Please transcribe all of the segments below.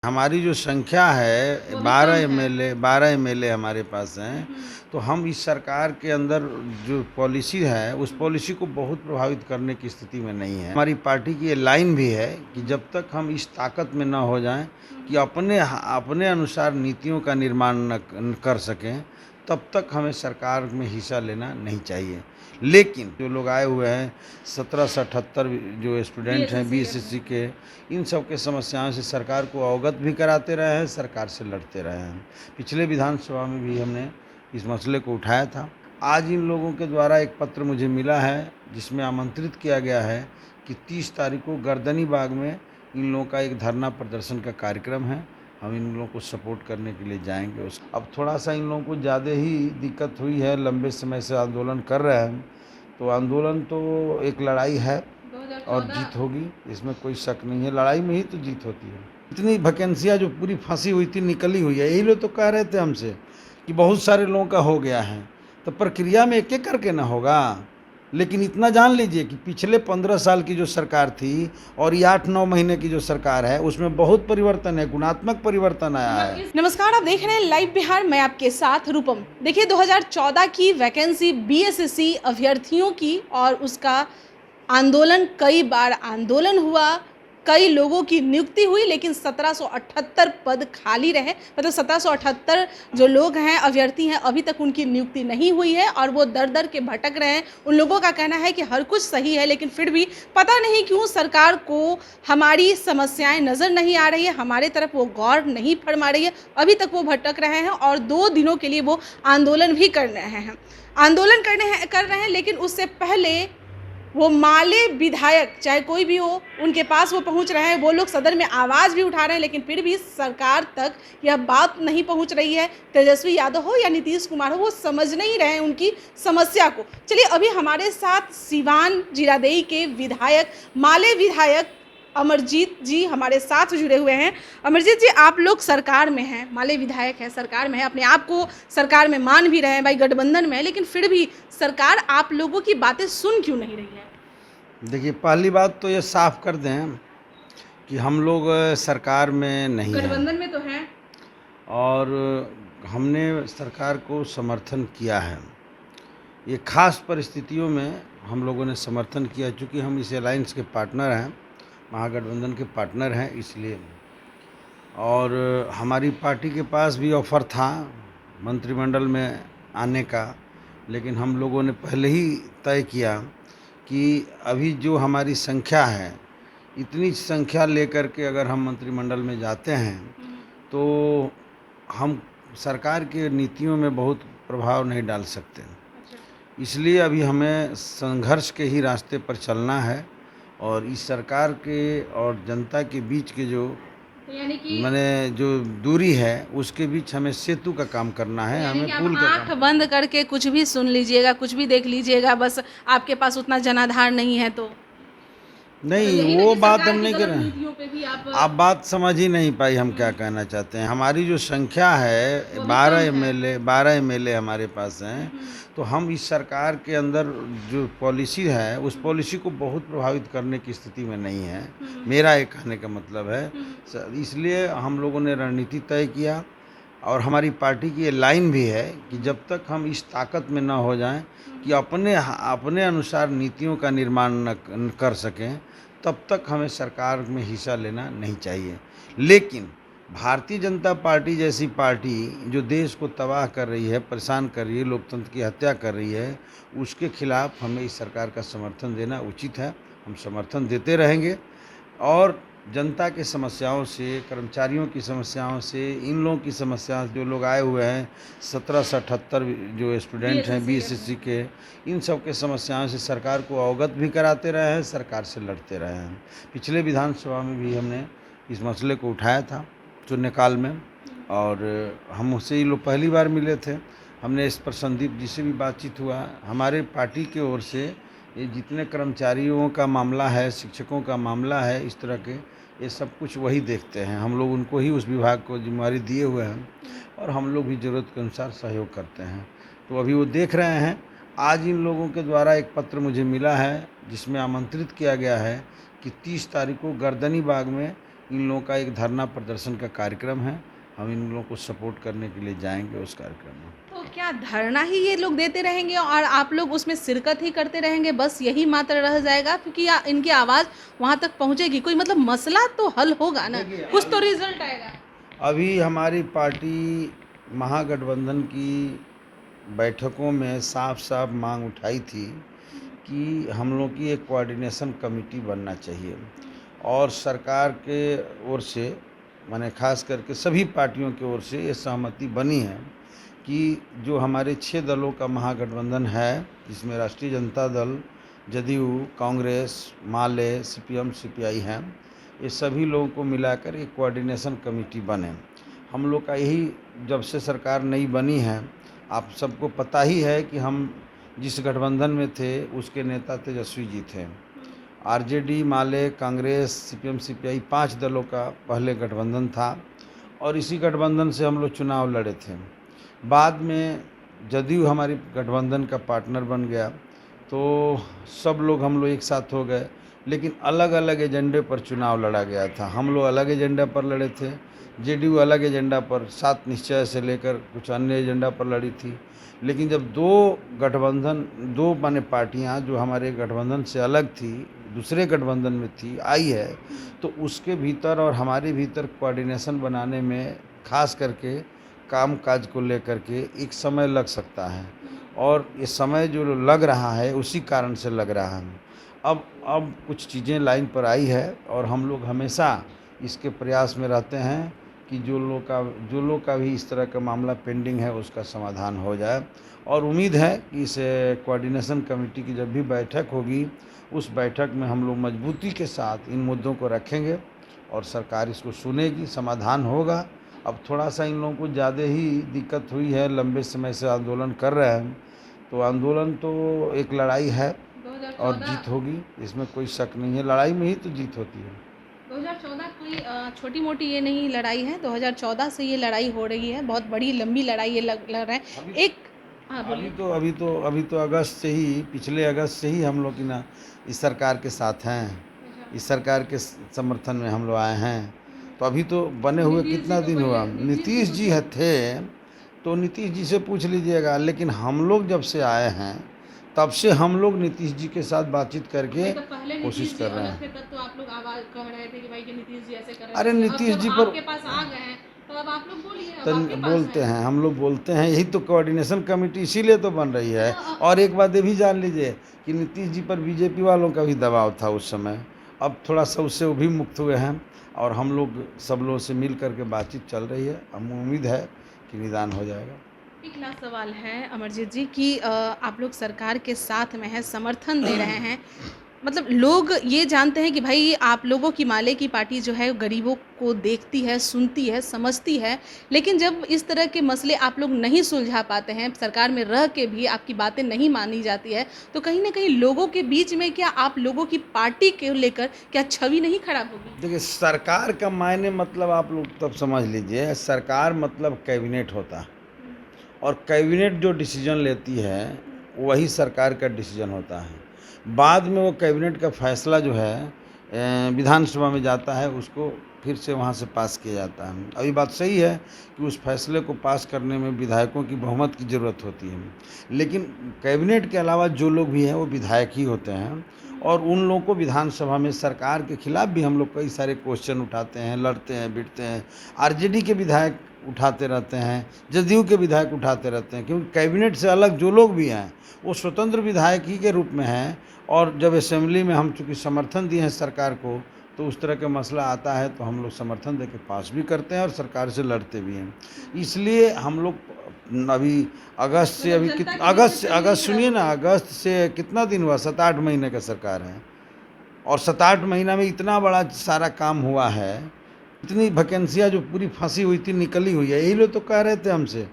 हमारी जो संख्या है वो भी 12 कम है। एमएलए हमारे पास हैं। तो हम इस सरकार के अंदर जो पॉलिसी है उस पॉलिसी को बहुत प्रभावित करने की स्थिति में नहीं है। हमारी पार्टी की ये लाइन भी है कि जब तक हम इस ताकत में न हो जाएं कि अपने अनुसार नीतियों का निर्माण न कर सकें, तब तक हमें सरकार में हिस्सा लेना नहीं चाहिए। लेकिन जो लोग आए हुए हैं 17 से 78 जो स्टूडेंट हैं बीएसएससी के, इन सब के समस्याओं से सरकार को अवगत भी कराते रहे हैं, सरकार से लड़ते रहे हैं। पिछले विधानसभा में भी हमने इस मसले को उठाया था। आज इन लोगों के द्वारा एक पत्र मुझे मिला है जिसमें आमंत्रित किया गया है कि 30 तारीख को गर्दनी बाग में इन लोगों का एक धरना प्रदर्शन का कार्यक्रम है। हम इन लोगों को सपोर्ट करने के लिए जाएंगे। अब थोड़ा सा इन लोगों को ज़्यादा ही दिक्कत हुई है, लंबे समय से आंदोलन कर रहे हैं, तो आंदोलन तो एक लड़ाई है और जीत होगी, इसमें कोई शक नहीं है। लड़ाई में ही तो जीत होती है। इतनी वैकेंसियाँ जो पूरी फंसी हुई थी निकली हुई है। यही लोग तो कह रहे थे हमसे कि बहुत सारे लोगों का हो गया है, तो प्रक्रिया में एक एक करके ना होगा। लेकिन इतना जान लीजिए कि पिछले 15 साल की जो सरकार थी और ये 8-9 महीने की जो सरकार है उसमें बहुत परिवर्तन है, गुणात्मक परिवर्तन आया है। नमस्कार, आप देख रहे हैं लाइव बिहार। मैं आपके साथ रूपम। देखिए, 2014 की वैकेंसी बीएसएससी अभ्यर्थियों की और उसका आंदोलन, कई बार आंदोलन हुआ, कई लोगों की नियुक्ति हुई, लेकिन 1778 पद खाली रहे। मतलब 1778 जो लोग हैं, अभ्यर्थी हैं, अभी तक उनकी नियुक्ति नहीं हुई है और वो दर दर के भटक रहे हैं। उन लोगों का कहना है कि हर कुछ सही है, लेकिन फिर भी पता नहीं क्यों सरकार को हमारी समस्याएं नज़र नहीं आ रही है, हमारे तरफ वो गौर नहीं फरमा रही है। अभी तक वो भटक रहे हैं और 2 दिनों के लिए वो आंदोलन भी कर रहे हैं। कर रहे हैं, लेकिन उससे पहले वो माले विधायक, चाहे कोई भी हो, उनके पास वो पहुंच रहे हैं। वो लोग सदन में आवाज़ भी उठा रहे हैं, लेकिन फिर भी सरकार तक यह बात नहीं पहुंच रही है। तेजस्वी यादव हो या नीतीश कुमार हो, वो समझ नहीं रहे हैं उनकी समस्या को। चलिए, अभी हमारे साथ सिवान जीरादेई के विधायक, माले विधायक अमरजीत जी हमारे साथ जुड़े हुए हैं। अमरजीत जी, आप लोग सरकार में हैं, माले विधायक हैं, सरकार में हैं, अपने आप को सरकार में मान भी रहे हैं, भाई गठबंधन में है, लेकिन फिर भी सरकार आप लोगों की बातें सुन क्यों नहीं रही है? देखिए, पहली बात तो ये साफ कर दें कि हम लोग सरकार में नहीं हैं गठबंधन में तो हैं। और हमने सरकार को समर्थन किया है। ये खास परिस्थितियों में हम लोगों ने समर्थन किया, चूँकि हम इस अलायंस के पार्टनर हैं, महागठबंधन के पार्टनर हैं, इसलिए। और हमारी पार्टी के पास भी ऑफ़र था मंत्रिमंडल में आने का, लेकिन हम लोगों ने पहले ही तय किया कि अभी जो हमारी संख्या है, इतनी संख्या लेकर के अगर हम मंत्रिमंडल में जाते हैं तो हम सरकार के नीतियों में बहुत प्रभाव नहीं डाल सकते। इसलिए अभी हमें संघर्ष के ही रास्ते पर चलना है और इस सरकार के और जनता के बीच के जो यानी कि जो दूरी है उसके बीच हमें सेतु का काम करना है, हमें पुल का आंख बंद करके कुछ भी सुन लीजिएगा, कुछ भी देख लीजिएगा, बस आपके पास उतना जनाधार नहीं है तो नहीं, वो बात हम नहीं कर रहे हैं। आप बात समझ ही नहीं पाई हम क्या कहना चाहते हैं। हमारी जो संख्या है 12 एमएलए हमारे पास हैं। तो हम इस सरकार के अंदर जो पॉलिसी है उस पॉलिसी को बहुत प्रभावित करने की स्थिति में नहीं है। मेरा ये कहने का मतलब है, इसलिए हम लोगों ने रणनीति तय किया और हमारी पार्टी की ये लाइन भी है कि जब तक हम इस ताकत में न हो जाएं कि अपने अनुसार नीतियों का निर्माण न कर सकें, तब तक हमें सरकार में हिस्सा लेना नहीं चाहिए। लेकिन भारतीय जनता पार्टी जैसी पार्टी जो देश को तबाह कर रही है, परेशान कर रही है, लोकतंत्र की हत्या कर रही है, उसके खिलाफ हमें इस सरकार का समर्थन देना उचित है। हम समर्थन देते रहेंगे और जनता के समस्याओं से, कर्मचारियों की समस्याओं से, इन लोगों की समस्या, जो लोग आए हुए हैं 17 से 78 जो स्टूडेंट हैं बीएसएससी के, इन सब के समस्याओं से सरकार को अवगत भी कराते रहे हैं, सरकार से लड़ते रहे हैं। पिछले विधानसभा में भी हमने इस मसले को उठाया था शून्यकाल में और हम उससे ही लोग पहली बार मिले थे। हमने इस पर संदीप जी से भी बातचीत हुआ। हमारे पार्टी की ओर से ये जितने कर्मचारियों का मामला है, शिक्षकों का मामला है, इस तरह के ये सब कुछ वही देखते हैं। हम लोग उनको ही उस विभाग को जिम्मेवारी दिए हुए हैं और हम लोग भी ज़रूरत के अनुसार सहयोग करते हैं। तो अभी वो देख रहे हैं। आज इन लोगों के द्वारा एक पत्र मुझे मिला है जिसमें आमंत्रित किया गया है कि 30 तारीख को गर्दनी बाग में इन लोगों का एक धरना प्रदर्शन का कार्यक्रम है, हम इन लोगों को सपोर्ट करने के लिए जाएंगे उस कार्यक्रम में। तो क्या धरना ही ये लोग देते रहेंगे और आप लोग उसमें शिरकत ही करते रहेंगे, बस यही मात्र रह जाएगा? क्योंकि इनकी आवाज़ वहाँ तक पहुँचेगी, कोई मतलब मसला तो हल होगा ना, कुछ तो रिजल्ट आएगा। अभी हमारी पार्टी महागठबंधन की बैठकों में साफ साफ मांग उठाई थी कि हम लोग की एक कोऑर्डिनेशन कमेटी बनना चाहिए, और सरकार के ओर से माने खास करके सभी पार्टियों की ओर से ये सहमति बनी है कि जो हमारे 6 दलों का महागठबंधन है, जिसमें राष्ट्रीय जनता दल, जदयू, कांग्रेस, माले, सीपीएम, सीपीआई हैं, ये सभी लोगों को मिलाकर एक कोऑर्डिनेशन कमेटी बने। हम लोग का यही, जब से सरकार नई बनी है, आप सबको पता ही है कि हम जिस गठबंधन में थे उसके नेता तेजस्वी जी थे। आरजेडी, माले, कांग्रेस, सीपीएम, सीपीआई 5 दलों का पहले गठबंधन था, और इसी गठबंधन से हम लोग चुनाव लड़े थे। बाद में जदयू हमारी गठबंधन का पार्टनर बन गया, तो सब लोग हम लोग एक साथ हो गए, लेकिन अलग अलग एजेंडे पर चुनाव लड़ा गया था। हम लोग अलग एजेंडा पर लड़े थे, जेडीयू अलग एजेंडा पर 7 निश्चय से लेकर कुछ अन्य एजेंडा पर लड़ी थी। लेकिन जब दो माने पार्टियां जो हमारे गठबंधन से अलग थी, दूसरे गठबंधन में थी, आई है, तो उसके भीतर और हमारे भीतर कोऑर्डिनेशन बनाने में खास करके काम काज को लेकर के एक समय लग सकता है, और ये समय जो लग रहा है उसी कारण से लग रहा है। अब कुछ चीज़ें लाइन पर आई है, और हम लोग हमेशा इसके प्रयास में रहते हैं कि जो लोग का भी इस तरह का मामला पेंडिंग है उसका समाधान हो जाए। और उम्मीद है कि इस कोऑर्डिनेशन कमेटी की जब भी बैठक होगी, उस बैठक में हम लोग मजबूती के साथ इन मुद्दों को रखेंगे और सरकार इसको सुनेगी, समाधान होगा। अब थोड़ा सा इन लोगों को ज़्यादा ही दिक्कत हुई है, लंबे समय से आंदोलन कर रहे हैं, तो आंदोलन तो एक लड़ाई है और जीत होगी, इसमें कोई शक नहीं है। लड़ाई में ही तो जीत होती है। 2014 कोई छोटी मोटी ये नहीं लड़ाई है, 2014 से ये लड़ाई हो रही है, बहुत बड़ी लंबी लड़ाई ये लड़ रहे हैं। एक अभी तो अगस्त से ही, पिछले अगस्त से ही हम लोग की ना इस सरकार के साथ हैं, इस सरकार के समर्थन में हम लोग आए हैं। तो अभी तो बने हुए कितना दिन हुआ, नीतीश जी थे, तो नीतीश जी से पूछ लीजिएगा। लेकिन हम लोग जब से आए हैं तब से हम लोग नीतीश जी के साथ बातचीत करके कोशिश कर रहे हैं। तो आप लोग आवाज कह रहे थे कि भाई कि नीतीश जी ऐसे कर रहे हैं। अरे नीतीश जी पर आपके पास आ गए हैं, तो अब आप लोग बोलिए, तो बोलते हैं, हम लोग बोलते हैं, यही तो कोऑर्डिनेशन कमेटी इसीलिए तो बन रही है। और एक बात ये भी जान लीजिए कि नीतीश जी पर बीजेपी वालों का भी दबाव था उस समय, अब थोड़ा सा उससे वो भी मुक्त हुए हैं, और हम लोग सब लोगों से मिल करके बातचीत चल रही है। हम उम्मीद है कि निदान हो जाएगा। एक लास्ट सवाल है अमरजीत जी कि आप लोग सरकार के साथ में हैं, समर्थन दे रहे हैं, मतलब लोग ये जानते हैं कि भाई आप लोगों की माले की पार्टी जो है गरीबों को देखती है, सुनती है, समझती है, लेकिन जब इस तरह के मसले आप लोग नहीं सुलझा पाते हैं, सरकार में रह के भी आपकी बातें नहीं मानी जाती है, तो कहीं ना कहीं लोगों के बीच में क्या आप लोगों की पार्टी के लेकर क्या छवि नहीं खराब होगी? देखिए, सरकार का मायने मतलब आप लोग तब समझ लीजिए, सरकार मतलब कैबिनेट होता है, और कैबिनेट जो डिसीजन लेती है वही सरकार का डिसीजन होता है। बाद में वो कैबिनेट का फैसला जो है विधानसभा में जाता है, उसको फिर से वहाँ से पास किया जाता है। अभी बात सही है कि उस फैसले को पास करने में विधायकों की बहुमत की ज़रूरत होती है, लेकिन कैबिनेट के अलावा जो लोग भी हैं वो विधायक ही होते हैं, और उन लोगों को विधानसभा में सरकार के खिलाफ भी हम लोग कई सारे क्वेश्चन उठाते हैं, लड़ते हैं, बिटते हैं। आरजेडी के विधायक उठाते रहते हैं, जदयू के विधायक उठाते रहते हैं, क्योंकि कैबिनेट से अलग जो लोग भी हैं वो स्वतंत्र विधायक ही के रूप में हैं। और जब असेंबली में हम चूँकि समर्थन दिए हैं सरकार को, तो उस तरह का मसला आता है तो हम लोग समर्थन दे के पास भी करते हैं और सरकार से लड़ते भी हैं। इसलिए हम लोग अभी अगस्त से, अगस्त सुनिए ना, अगस्त से कितना दिन हुआ, 7-8 महीने का सरकार है, और 7-8 महीना में इतना बड़ा सारा काम हुआ है, इतनी वैकेंसियाँ जो पूरी फंसी हुई थी निकली हुई है। यही लोग तो कह रहे थे हमसे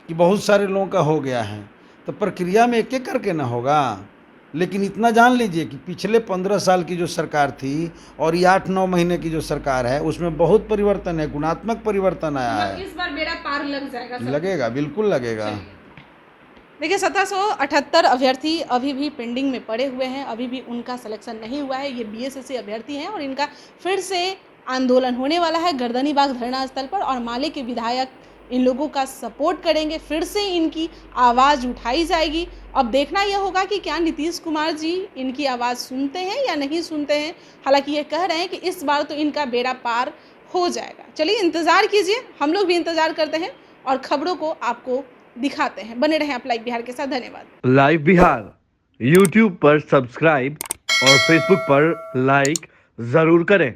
कि बहुत सारे लोगों का हो गया है, तो प्रक्रिया में एक एक करके ना होगा। लेकिन इतना जान लीजिए कि पिछले 15 साल की जो सरकार थी और ये 8-9 महीने की जो सरकार है, उसमें बहुत परिवर्तन है, गुणात्मक परिवर्तन आया है। इस बार बेड़ा पार लग जाएगा सर। लगेगा, बिल्कुल लगेगा। देखिए, 1778 अभ्यर्थी अभी भी पेंडिंग में पड़े हुए हैं, अभी भी उनका सिलेक्शन नहीं हुआ है। ये बीएसएससी अभ्यर्थी हैं और इनका फिर से आंदोलन होने वाला है गर्दनीबाग धरना स्थल पर और माले के विधायक इन लोगों का सपोर्ट करेंगे, फिर से इनकी आवाज़ उठाई जाएगी। अब देखना यह होगा कि क्या नीतीश कुमार जी इनकी आवाज़ सुनते हैं या नहीं सुनते हैं। हालांकि ये कह रहे हैं कि इस बार तो इनका बेड़ा पार हो जाएगा। चलिए इंतज़ार कीजिए, हम लोग भी इंतज़ार करते हैं और खबरों को आपको दिखाते हैं। बने रहें आप लाइव बिहार के साथ। धन्यवाद। लाइव बिहार यूट्यूब पर सब्सक्राइब और फेसबुक पर लाइक जरूर करें।